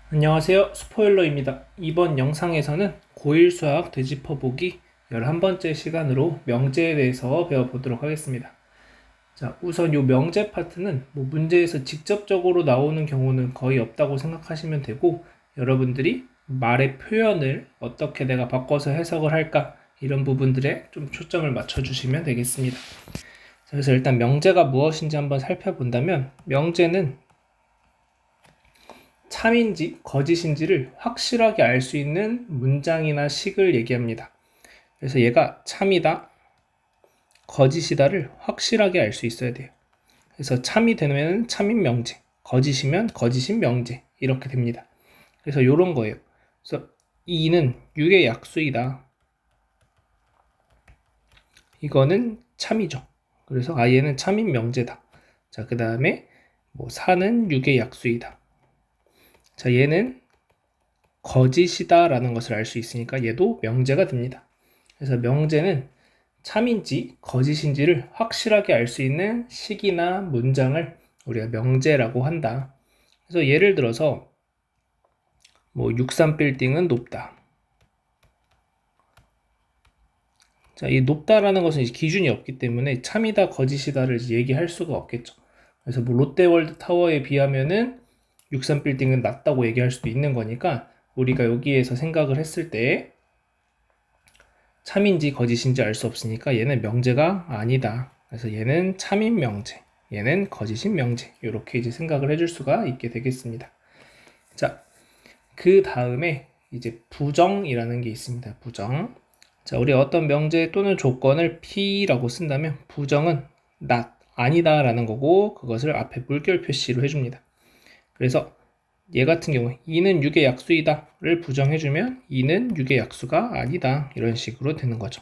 안녕하세요. 스포일러입니다. 이번 영상에서는 고1 수학 되짚어보기 11번째 시간으로 명제에 대해서 배워보도록 하겠습니다. 자, 우선 이 명제 파트는 문제에서 직접적으로 나오는 경우는 거의 없다고 생각하시면 되고, 여러분들이 말의 표현을 어떻게 내가 바꿔서 해석을 할까, 이런 부분들에 좀 초점을 맞춰주시면 되겠습니다. 자, 그래서 일단 명제가 무엇인지 한번 살펴본다면, 명제는 참인지 거짓인지를 확실하게 알 수 있는 문장이나 식을 얘기합니다. 그래서 얘가 참이다, 거짓이다를 확실하게 알 수 있어야 돼요. 그래서 참이 되면 참인 명제, 거짓이면 거짓인 명제, 이렇게 됩니다. 그래서 이런 거예요. 그래서 이는 육의 약수이다. 이거는 참이죠. 그래서 얘는 참인 명제다. 자, 그 다음에 사는 육의 약수이다. 자, 얘는 거짓이다라는 것을 알 수 있으니까 얘도 명제가 됩니다. 그래서 명제는 참인지 거짓인지를 확실하게 알 수 있는 식이나 문장을 우리가 명제라고 한다. 그래서 예를 들어서 63빌딩은 높다. 자, 이 높다라는 것은 기준이 없기 때문에 참이다 거짓이다를 얘기할 수가 없겠죠. 그래서 롯데월드 타워에 비하면은 63빌딩은 낮다고 얘기할 수도 있는 거니까 우리가 여기에서 생각을 했을 때 참인지 거짓인지 알 수 없으니까 얘는 명제가 아니다. 그래서 얘는 참인 명제, 얘는 거짓인 명제. 이렇게 이제 생각을 해줄 수가 있게 되겠습니다. 자, 그 다음에 이제 부정이라는 게 있습니다. 부정. 자, 우리 어떤 명제 또는 조건을 P라고 쓴다면 부정은 not, 아니다라는 거고 그것을 앞에 물결 표시로 해줍니다. 그래서 얘 같은 경우 이는 6의 약수이다를 부정해주면 이는 6의 약수가 아니다 이런 식으로 되는 거죠.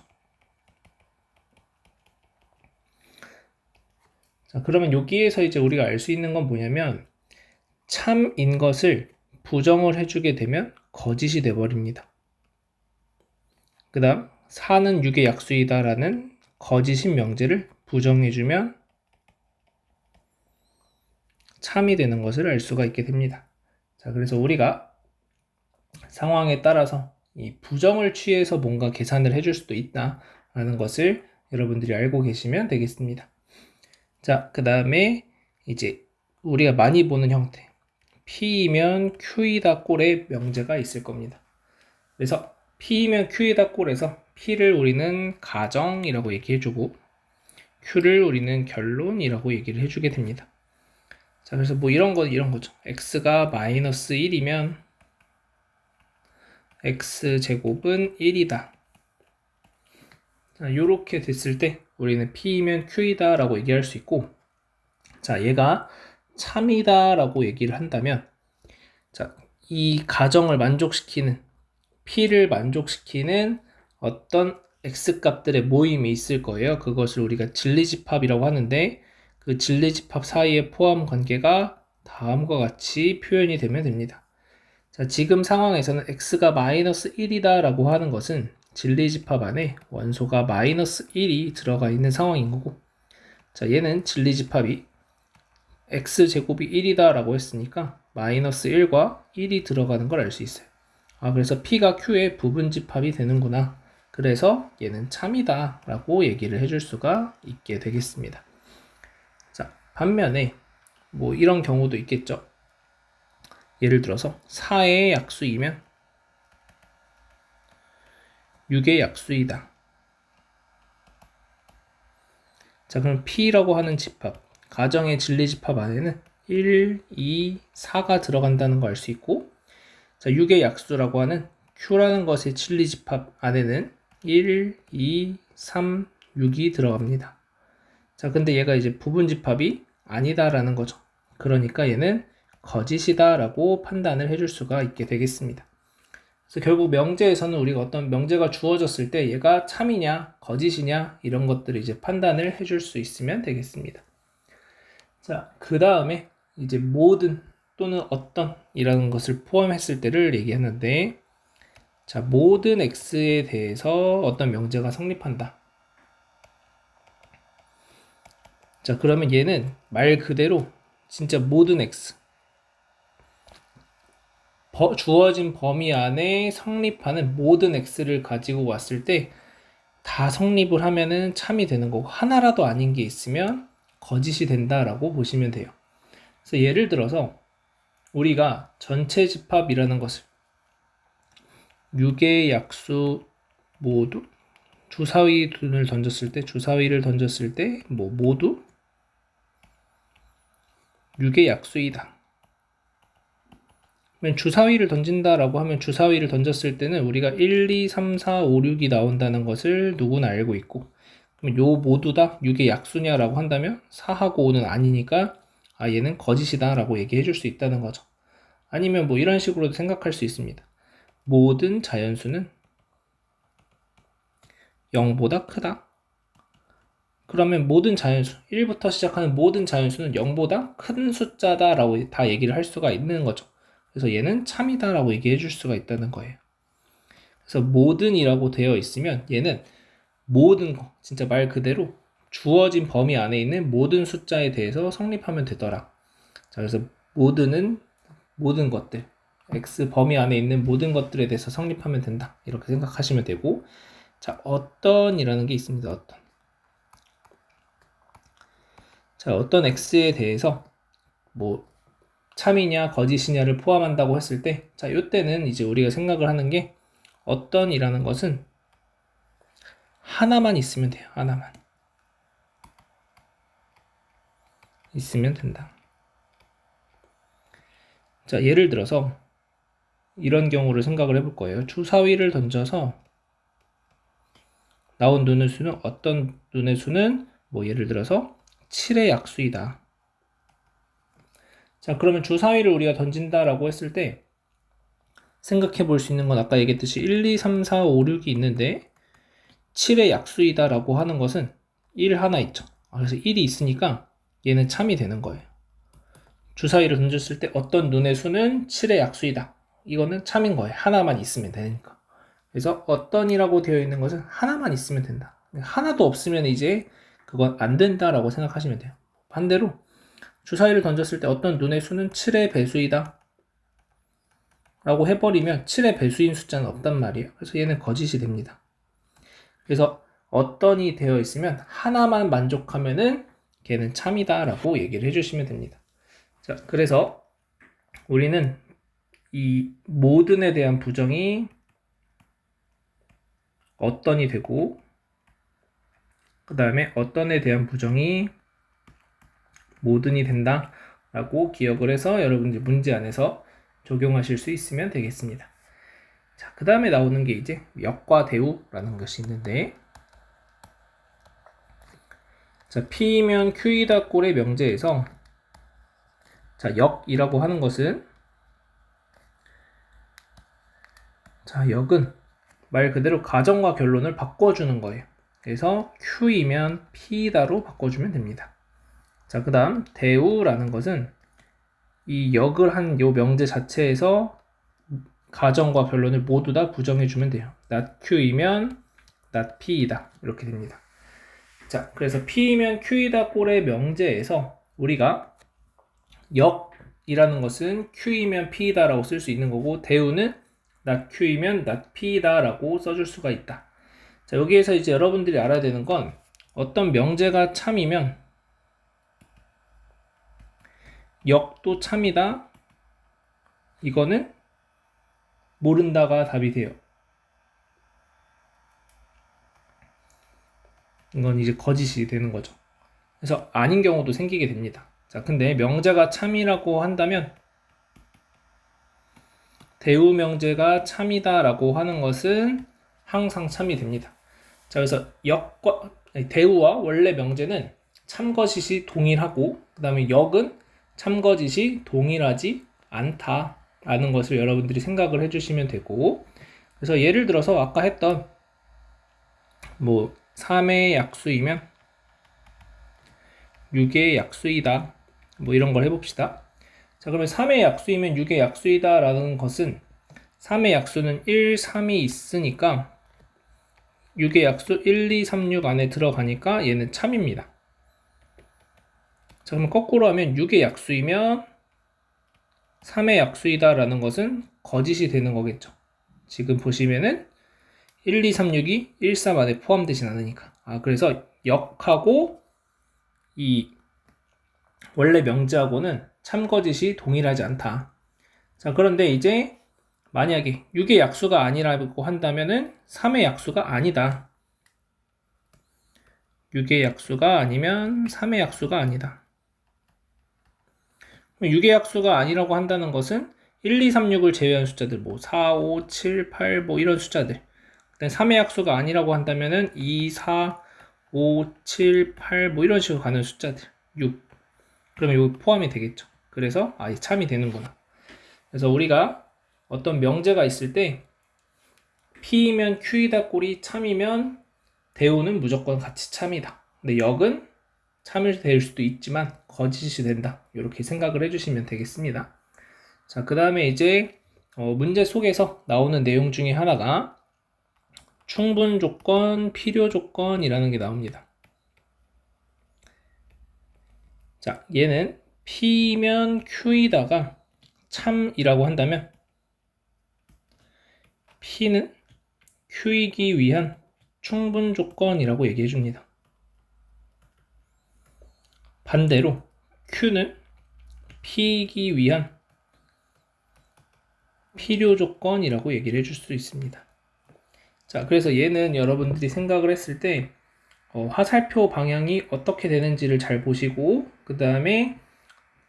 자, 그러면 여기에서 이제 우리가 알 수 있는 건 뭐냐면 참인 것을 부정을 해주게 되면 거짓이 돼버립니다. 그 다음 4는 6의 약수이다라는 거짓인 명제를 부정해주면 참이 되는 것을 알 수가 있게 됩니다. 자, 그래서 우리가 상황에 따라서 이 부정을 취해서 뭔가 계산을 해줄 수도 있다라는 것을 여러분들이 알고 계시면 되겠습니다. 자, 그 다음에 이제 우리가 많이 보는 형태 P이면 Q이다 꼴의 명제가 있을 겁니다. 그래서 P이면 Q이다 꼴에서 P를 우리는 가정이라고 얘기해주고 Q를 우리는 결론이라고 얘기를 해주게 됩니다. 자, 그래서 이런 거죠. X가 마이너스 1이면 X제곱은 1이다. 자, 요렇게 됐을 때 우리는 P이면 Q이다 라고 얘기할 수 있고, 자, 얘가 참이다 라고 얘기를 한다면, 자, 이 가정을 만족시키는, P를 만족시키는 어떤 X값들의 모임이 있을 거예요. 그것을 우리가 진리집합이라고 하는데, 그 진리집합 사이의 포함 관계가 다음과 같이 표현이 되면 됩니다. 자, 지금 상황에서는 X가 마이너스 1이다 라고 하는 것은 진리집합 안에 원소가 마이너스 1이 들어가 있는 상황인 거고, 자, 얘는 진리집합이 x제곱이 1이다 라고 했으니까 마이너스 1과 1이 들어가는 걸 알 수 있어요. 그래서 P가 Q의 부분집합이 되는구나. 그래서 얘는 참이다 라고 얘기를 해줄 수가 있게 되겠습니다. 자, 반면에 이런 경우도 있겠죠. 예를 들어서 4의 약수이면 6의 약수이다. 자, 그럼 P라고 하는 집합, 가정의 진리집합 안에는 1, 2, 4가 들어간다는 걸 알 수 있고, 자, 6의 약수라고 하는 Q라는 것의 진리집합 안에는 1, 2, 3, 6이 들어갑니다. 자, 근데 얘가 이제 부분집합이 아니다라는 거죠. 그러니까 얘는 거짓이다라고 판단을 해줄 수가 있게 되겠습니다. 그래서 결국 명제에서는 우리가 어떤 명제가 주어졌을 때 얘가 참이냐 거짓이냐 이런 것들을 이제 판단을 해줄 수 있으면 되겠습니다. 자, 그 다음에 이제 모든 또는 어떤 이라는 것을 포함했을 때를 얘기했는데, 자, 모든 x에 대해서 어떤 명제가 성립한다. 자, 그러면 얘는 말 그대로 진짜 모든 x, 주어진 범위 안에 성립하는 모든 x를 가지고 왔을 때 다 성립을 하면은 참이 되는 거고, 하나라도 아닌 게 있으면 거짓이 된다라고 보시면 돼요. 그래서 예를 들어서 우리가 전체 집합이라는 것을 6의 약수 모두 주사위를 던졌을 때 모두 6의 약수이다. 주사위를 던진다라고 하면 주사위를 던졌을 때는 우리가 1, 2, 3, 4, 5, 6이 나온다는 것을 누구나 알고 있고, 그럼 요 모두 다 6의 약수냐라고 한다면 4하고 5는 아니니까 얘는 거짓이다 라고 얘기해 줄 수 있다는 거죠. 아니면 뭐 이런 식으로도 생각할 수 있습니다. 모든 자연수는 0보다 크다. 그러면 모든 자연수, 1부터 시작하는 모든 자연수는 0보다 큰 숫자다 라고 다 얘기를 할 수가 있는 거죠. 그래서 얘는 참이다 라고 얘기해 줄 수가 있다는 거예요. 그래서 모든이라고 되어 있으면 얘는 모든 거, 진짜 말 그대로 주어진 범위 안에 있는 모든 숫자에 대해서 성립하면 되더라. 자, 그래서 모든은 모든 것들, x 범위 안에 있는 모든 것들에 대해서 성립하면 된다. 이렇게 생각하시면 되고, 자, 어떤이라는 게 있습니다. 어떤. 자, 어떤 x에 대해서 뭐 참이냐 거짓이냐를 포함한다고 했을 때, 자, 요때는 이제 우리가 생각을 하는 게 어떤이라는 것은 하나만 있으면 돼요. 하나만 있으면 된다. 자, 예를 들어서 이런 경우를 생각을 해볼 거예요. 주사위를 던져서 나온 눈의 수는 어떤 눈의 수는 뭐 예를 들어서 7의 약수이다. 자, 그러면 주사위를 우리가 던진다라고 했을 때 생각해 볼 수 있는 건 아까 얘기했듯이 1, 2, 3, 4, 5, 6이 있는데 7의 약수이다 라고 하는 것은 1 하나 있죠. 그래서 1이 있으니까 얘는 참이 되는 거예요. 주사위를 던졌을 때 어떤 눈의 수는 7의 약수이다. 이거는 참인 거예요. 하나만 있으면 되니까. 그래서 어떤이라고 되어 있는 것은 하나만 있으면 된다. 하나도 없으면 이제 그건 안 된다라고 생각하시면 돼요. 반대로 주사위를 던졌을 때 어떤 눈의 수는 7의 배수이다 라고 해버리면 7의 배수인 숫자는 없단 말이에요. 그래서 얘는 거짓이 됩니다. 그래서 어떤이 되어 있으면 하나만 만족하면은 걔는 참이다 라고 얘기를 해주시면 됩니다. 자, 그래서 우리는 이 모든에 대한 부정이 어떤이 되고, 그 다음에 어떤에 대한 부정이 모든이 된다 라고 기억을 해서 여러분들 문제 안에서 적용하실 수 있으면 되겠습니다. 자, 그 다음에 나오는 게 이제 역과 대우라는 것이 있는데, 자, P면 Q이다 꼴의 명제에서 자, 역이라고 하는 것은, 자, 역은 말 그대로 가정과 결론을 바꿔주는 거예요. 그래서 Q이면 P다로 바꿔주면 됩니다. 자, 그 다음 대우라는 것은 이 역을 한 요 명제 자체에서 가정과 결론을 모두 다 부정해주면 돼요. not Q이면 not P이다. 이렇게 됩니다. 자, 그래서 P이면 Q이다 꼴의 명제에서 우리가 역이라는 것은 Q이면 P이다 라고 쓸 수 있는 거고, 대우는 not Q이면 not P이다 라고 써줄 수가 있다. 자, 여기에서 이제 여러분들이 알아야 되는 건 어떤 명제가 참이면 역도 참이다. 이거는 모른다가 답이 돼요. 이건 이제 거짓이 되는 거죠. 그래서 아닌 경우도 생기게 됩니다. 자, 근데 명제가 참이라고 한다면 대우 명제가 참이다 라고 하는 것은 항상 참이 됩니다. 자, 그래서 대우와 원래 명제는 참거짓이 동일하고, 그 다음에 역은 참거짓이 동일하지 않다라는 것을 여러분들이 생각을 해주시면 되고, 그래서 예를 들어서 아까 했던 뭐 3의 약수이면 6의 약수이다, 뭐 이런 걸 해봅시다. 자, 그러면 3의 약수이면 6의 약수이다 라는 것은 3의 약수는 1, 3이 있으니까 6의 약수 1, 2, 3, 6 안에 들어가니까 얘는 참입니다. 자, 그러면 거꾸로 하면 6의 약수이면 3의 약수이다 라는 것은 거짓이 되는 거겠죠. 지금 보시면은 1, 2, 3, 6이 1, 3 안에 포함되진 않으니까. 그래서 역하고 이 원래 명제하고는 참거짓이 동일하지 않다. 자, 그런데 이제 만약에 6의 약수가 아니라고 한다면은 3의 약수가 아니다. 6의 약수가 아니면 3의 약수가 아니다. 6의 약수가 아니라고 한다는 것은 1, 2, 3, 6을 제외한 숫자들, 뭐 4, 5, 7, 8, 뭐 이런 숫자들. 3의 약수가 아니라고 한다면은 2, 4, 5, 7, 8, 뭐 이런 식으로 가는 숫자들. 6. 그러면 이거 포함이 되겠죠. 그래서 참이 되는구나. 그래서 우리가 어떤 명제가 있을 때 P이면 Q이다 꼴이 참이면 대우는 무조건 같이 참이다. 근데 역은 참을 될 수도 있지만 거짓이 된다. 이렇게 생각을 해주시면 되겠습니다. 자, 그 다음에 이제 문제 속에서 나오는 내용 중에 하나가 충분 조건, 필요 조건이라는 게 나옵니다. 자, 얘는 P면 Q이다가 참이라고 한다면 P는 Q이기 위한 충분 조건이라고 얘기해 줍니다. 반대로 Q는 P이기 위한 필요 조건이라고 얘기를 해줄 수 있습니다. 자, 그래서 얘는 여러분들이 생각을 했을 때 화살표 방향이 어떻게 되는지를 잘 보시고 그 다음에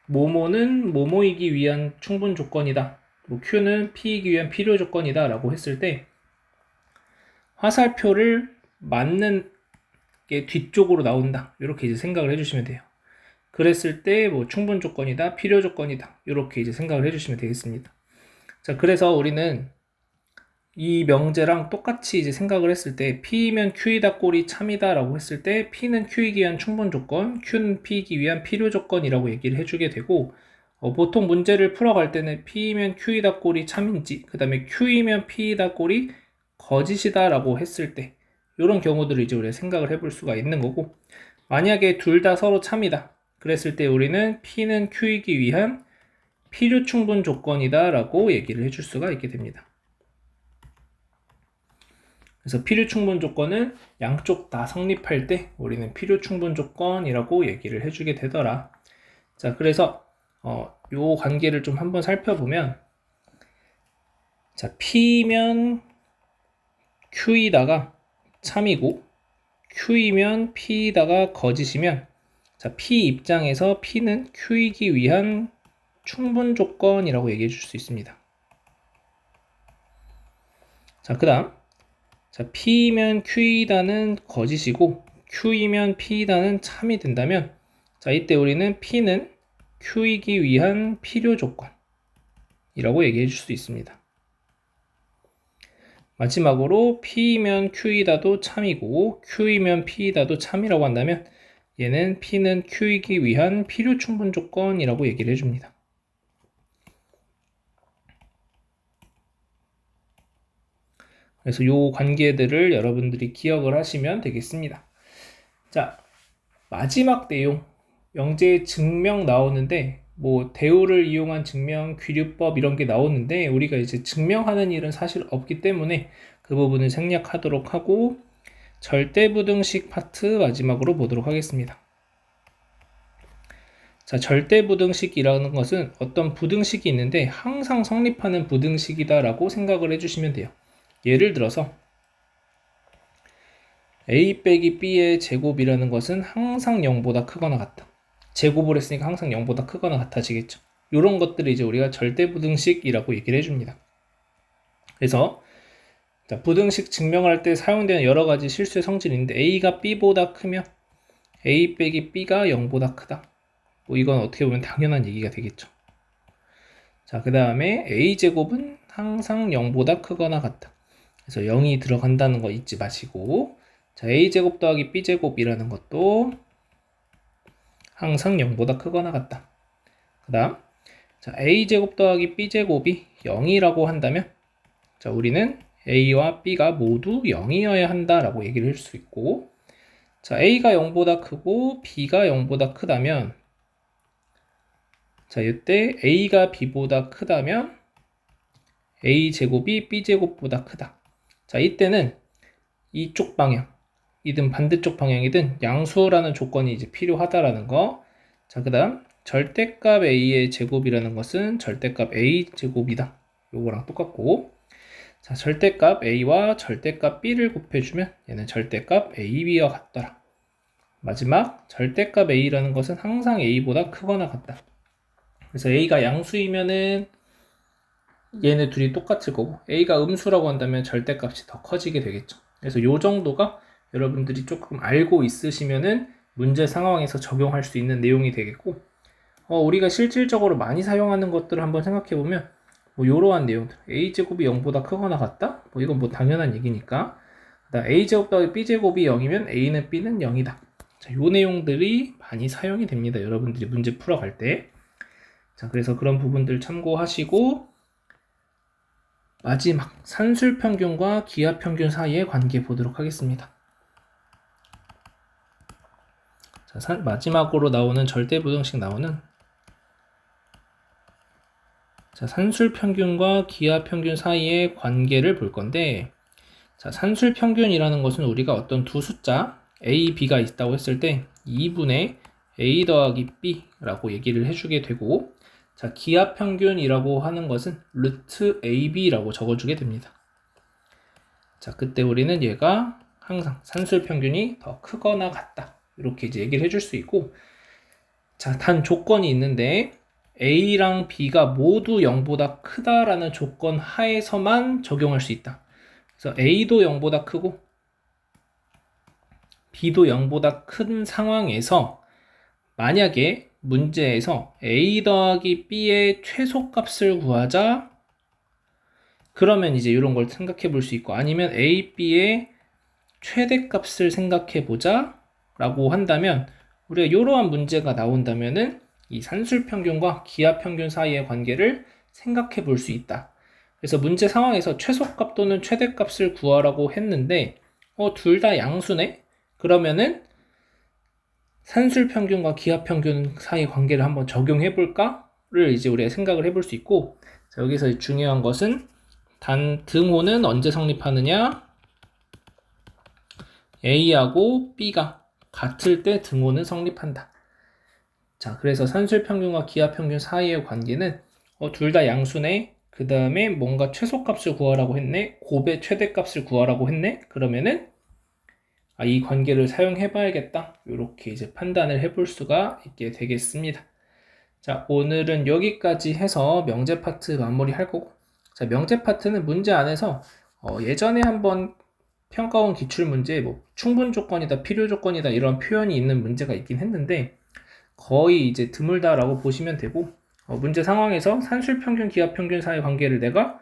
뭐뭐는 뭐뭐이기 위한 충분 조건이다. 뭐 Q는 P이기 위한 필요 조건이다 라고 했을 때 화살표를 맞는 게 뒤쪽으로 나온다. 이렇게 이제 생각을 해주시면 돼요. 그랬을 때 뭐 충분 조건이다, 필요 조건이다. 이렇게 이제 생각을 해주시면 되겠습니다. 자, 그래서 우리는 이 명제랑 똑같이 이제 생각을 했을 때 P면 Q이다 꼴이 참이다 라고 했을 때 P는 Q이기 위한 충분 조건, Q는 P이기 위한 필요 조건이라고 얘기를 해주게 되고 보통 문제를 풀어갈 때는 P면 Q이다 꼴이 참인지 그 다음에 Q이면 P이다 꼴이 거짓이다 라고 했을 때 이런 경우들을 이제 우리가 생각을 해볼 수가 있는 거고 만약에 둘 다 서로 참이다 그랬을 때 우리는 P는 Q이기 위한 필요 충분 조건이다 라고 얘기를 해줄 수가 있게 됩니다. 그래서 필요 충분 조건은 양쪽 다 성립할 때 우리는 필요 충분 조건이라고 얘기를 해주게 되더라. 자, 그래서 요 관계를 좀 한번 살펴보면 자, P면 Q이다가 참이고 Q이면 P이다가 거짓이면 자, P 입장에서 P는 Q이기 위한 충분 조건이라고 얘기해 줄 수 있습니다. 자, 그 다음 자, P이면 Q이다는 거짓이고 Q이면 P이다는 참이 된다면 자, 이때 우리는 P는 Q이기 위한 필요 조건이라고 얘기해 줄 수 있습니다. 마지막으로 P이면 Q이다도 참이고 Q이면 P이다도 참이라고 한다면 얘는 P는 Q이기 위한 필요 충분 조건이라고 얘기를 해줍니다. 그래서 이 관계들을 여러분들이 기억을 하시면 되겠습니다. 자, 마지막 내용, 영재 증명 나오는데 뭐 대우를 이용한 증명, 귀류법 이런 게 나오는데 우리가 이제 증명하는 일은 사실 없기 때문에 그 부분을 생략하도록 하고 절대부등식 파트 마지막으로 보도록 하겠습니다. 자, 절대부등식이라는 것은 어떤 부등식이 있는데 항상 성립하는 부등식이다라고 생각을 해주시면 돼요. 예를 들어서 a 빼기 b의 제곱이라는 것은 항상 0보다 크거나 같다. 제곱을 했으니까 항상 0보다 크거나 같아지겠죠. 이런 것들을 이제 우리가 절대부등식이라고 얘기를 해줍니다. 그래서 자, 부등식 증명을 할 때 사용되는 여러 가지 실수의 성질인데 a가 b보다 크면 a 빼기 b가 0보다 크다. 뭐 이건 어떻게 보면 당연한 얘기가 되겠죠. 자, 그 다음에 a제곱은 항상 0보다 크거나 같다. 그래서 0이 들어간다는 거 잊지 마시고 자, a제곱 더하기 b제곱이라는 것도 항상 0보다 크거나 같다. 그 다음 자, a제곱 더하기 b제곱이 0이라고 한다면 자, 우리는 a와 b가 모두 0이어야 한다라고 얘기를 할 수 있고 자, a가 0보다 크고 b가 0보다 크다면 자, 이때 a가 b보다 크다면 a제곱이 b제곱보다 크다. 자, 이때는 이쪽 방향이든 반대쪽 방향이든 양수라는 조건이 이제 필요하다라는 거. 자, 그 다음 절대값 a의 제곱이라는 것은 절대값 a 제곱이다. 요거랑 똑같고, 자, 절대값 a와 절대값 b를 곱해주면 얘는 절대값 ab와 같더라. 마지막 절대값 a라는 것은 항상 a보다 크거나 같다. 그래서 a가 양수이면은 얘네 둘이 똑같을 거고, a가 음수라고 한다면 절대값이 더 커지게 되겠죠. 그래서 요 정도가 여러분들이 조금 알고 있으시면은 문제 상황에서 적용할 수 있는 내용이 되겠고, 우리가 실질적으로 많이 사용하는 것들을 한번 생각해 보면 뭐 이러한 내용들, a제곱이 0보다 크거나 같다? 뭐 이건 뭐 당연한 얘기니까. a제곱 더하기 b제곱이 0이면 a는 b는 0이다. 자, 요 내용들이 많이 사용이 됩니다. 여러분들이 문제 풀어갈 때. 자, 그래서 그런 부분들 참고하시고, 마지막 산술평균과 기하평균 사이의 관계 보도록 하겠습니다. 자, 마지막으로 나오는 절대부등식 나오는, 자, 산술평균과 기하평균 사이의 관계를 볼 건데, 자, 산술평균이라는 것은 우리가 어떤 두 숫자 a, b가 있다고 했을 때 2분의 a 더하기 b라고 얘기를 해주게 되고, 자, 기하평균이라고 하는 것은 루트 ab라고 적어주게 됩니다. 자, 그때 우리는 얘가 항상 산술평균이 더 크거나 같다, 이렇게 이제 얘기를 해줄 수 있고, 자, 단 조건이 있는데 a랑 b가 모두 0보다 크다라는 조건 하에서만 적용할 수 있다. 그래서 a도 0보다 크고 b도 0보다 큰 상황에서 만약에 문제에서 a 더하기 b의 최소값을 구하자, 그러면 이제 이런 걸 생각해 볼 수 있고, 아니면 a, b의 최대값을 생각해 보자 라고 한다면, 우리가 이러한 문제가 나온다면은 이 산술평균과 기하평균 사이의 관계를 생각해 볼 수 있다. 그래서 문제 상황에서 최소값 또는 최대값을 구하라고 했는데 둘 다 양수네? 그러면은 산술평균과 기하평균 사이 관계를 한번 적용해 볼까를 이제 우리가 생각을 해볼 수 있고, 자, 여기서 중요한 것은 단 등호는 언제 성립하느냐? A하고 B가 같을 때 등호는 성립한다. 자, 그래서 산술평균과 기하평균 사이의 관계는 둘 다 양수네? 그 다음에 뭔가 최소값을 구하라고 했네? 곱의 최대값을 구하라고 했네? 그러면은 이 관계를 사용해 봐야겠다, 이렇게 이제 판단을 해볼 수가 있게 되겠습니다. 자, 오늘은 여기까지 해서 명제 파트 마무리 할 거고, 자, 명제 파트는 문제 안에서 예전에 한번 평가원 기출문제에 뭐 충분 조건이다, 필요 조건이다 이런 표현이 있는 문제가 있긴 했는데 거의 이제 드물다라고 보시면 되고, 문제 상황에서 산술평균, 기하평균 사이 관계를 내가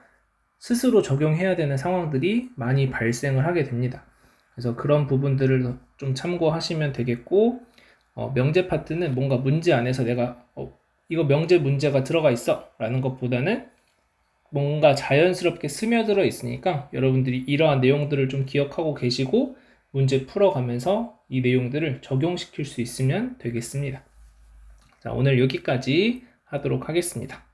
스스로 적용해야 되는 상황들이 많이 발생을 하게 됩니다. 그래서 그런 부분들을 좀 참고하시면 되겠고, 명제 파트는 뭔가 문제 안에서 내가 이거 명제 문제가 들어가 있어 라는 것보다는 뭔가 자연스럽게 스며들어 있으니까 여러분들이 이러한 내용들을 좀 기억하고 계시고 문제 풀어가면서 이 내용들을 적용시킬 수 있으면 되겠습니다. 자, 오늘 여기까지 하도록 하겠습니다.